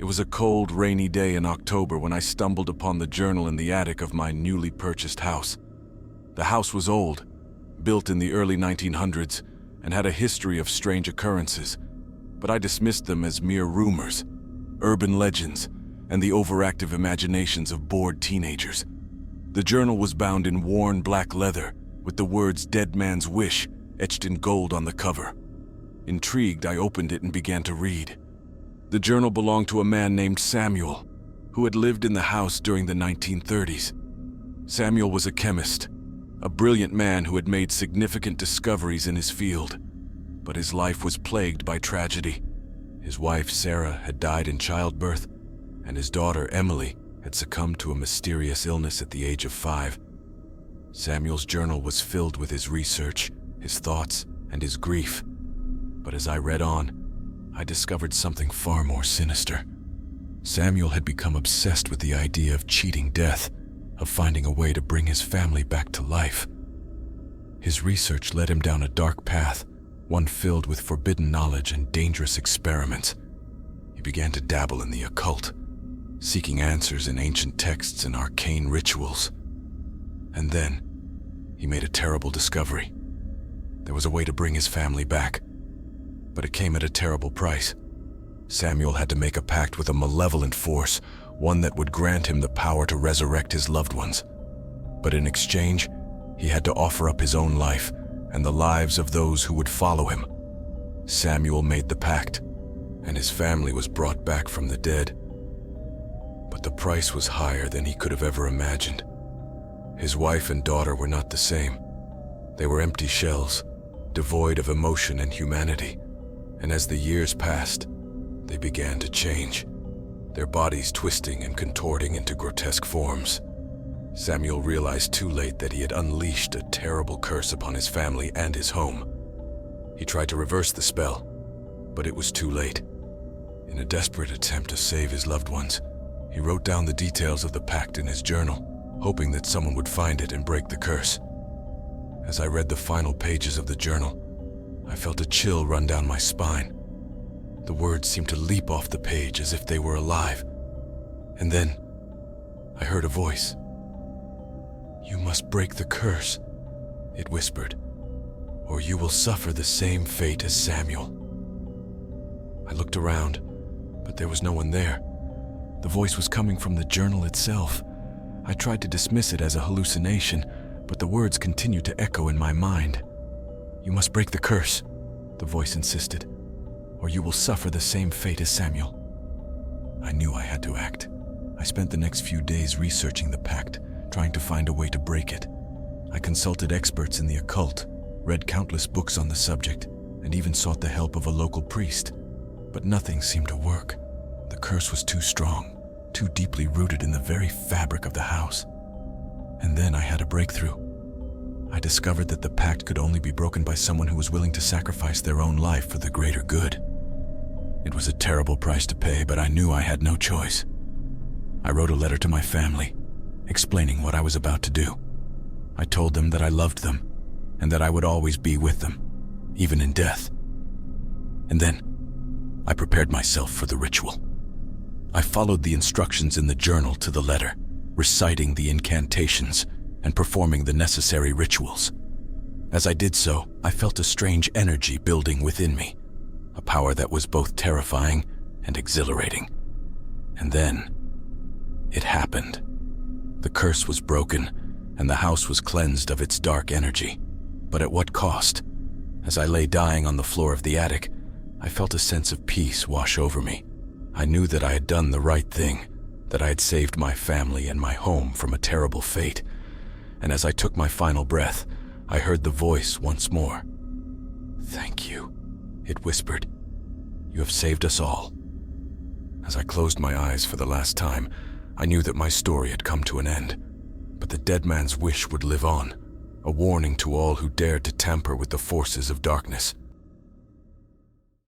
was a cold, rainy day in October when I stumbled upon the journal in the attic of my newly purchased house. The house was old, built in the early 1900s, and had a history of strange occurrences, but I dismissed them as mere rumors, urban legends, and the overactive imaginations of bored teenagers. The journal was bound in worn black leather, with the words "Dead Man's Wish" etched in gold on the cover. Intrigued, I opened it and began to read. The journal belonged to a man named Samuel, who had lived in the house during the 1930s. Samuel was a chemist, a brilliant man who had made significant discoveries in his field. But his life was plagued by tragedy. His wife, Sarah, had died in childbirth, and his daughter, Emily, had succumbed to a mysterious illness at the age of 5. Samuel's journal was filled with his research, his thoughts, and his grief. But as I read on, I discovered something far more sinister. Samuel had become obsessed with the idea of cheating death, of finding a way to bring his family back to life. His research led him down a dark path, one filled with forbidden knowledge and dangerous experiments. He began to dabble in the occult, seeking answers in ancient texts and arcane rituals. And then, he made a terrible discovery. There was a way to bring his family back, but it came at a terrible price. Samuel had to make a pact with a malevolent force, one that would grant him the power to resurrect his loved ones. But in exchange, he had to offer up his own life and the lives of those who would follow him. Samuel made the pact, and his family was brought back from the dead. But the price was higher than he could have ever imagined. His wife and daughter were not the same. They were empty shells, devoid of emotion and humanity. And as the years passed, they began to change, their bodies twisting and contorting into grotesque forms. Samuel realized too late that he had unleashed a terrible curse upon his family and his home. He tried to reverse the spell, but it was too late. In a desperate attempt to save his loved ones, he wrote down the details of the pact in his journal, hoping that someone would find it and break the curse. As I read the final pages of the journal, I felt a chill run down my spine. The words seemed to leap off the page as if they were alive. And then, I heard a voice. "You must break the curse," it whispered, "or you will suffer the same fate as Samuel." I looked around, but there was no one there. The voice was coming from the journal itself. I tried to dismiss it as a hallucination, but the words continued to echo in my mind. "You must break the curse," the voice insisted, "or you will suffer the same fate as Samuel." I knew I had to act. I spent the next few days researching the pact, trying to find a way to break it. I consulted experts in the occult, read countless books on the subject, and even sought the help of a local priest. But nothing seemed to work. The curse was too strong, too deeply rooted in the very fabric of the house. And then I had a breakthrough. I discovered that the pact could only be broken by someone who was willing to sacrifice their own life for the greater good. It was a terrible price to pay, but I knew I had no choice. I wrote a letter to my family, explaining what I was about to do. I told them that I loved them, and that I would always be with them, even in death. And then, I prepared myself for the ritual. I followed the instructions in the journal to the letter, reciting the incantations and performing the necessary rituals. As I did so, I felt a strange energy building within me, a power that was both terrifying and exhilarating. And then, it happened. The curse was broken, and the house was cleansed of its dark energy. But at what cost? As I lay dying on the floor of the attic, I felt a sense of peace wash over me. I knew that I had done the right thing, that I had saved my family and my home from a terrible fate. And as I took my final breath, I heard the voice once more. "Thank you," it whispered. "You have saved us all." As I closed my eyes for the last time, I knew that my story had come to an end. But the dead man's wish would live on, a warning to all who dared to tamper with the forces of darkness.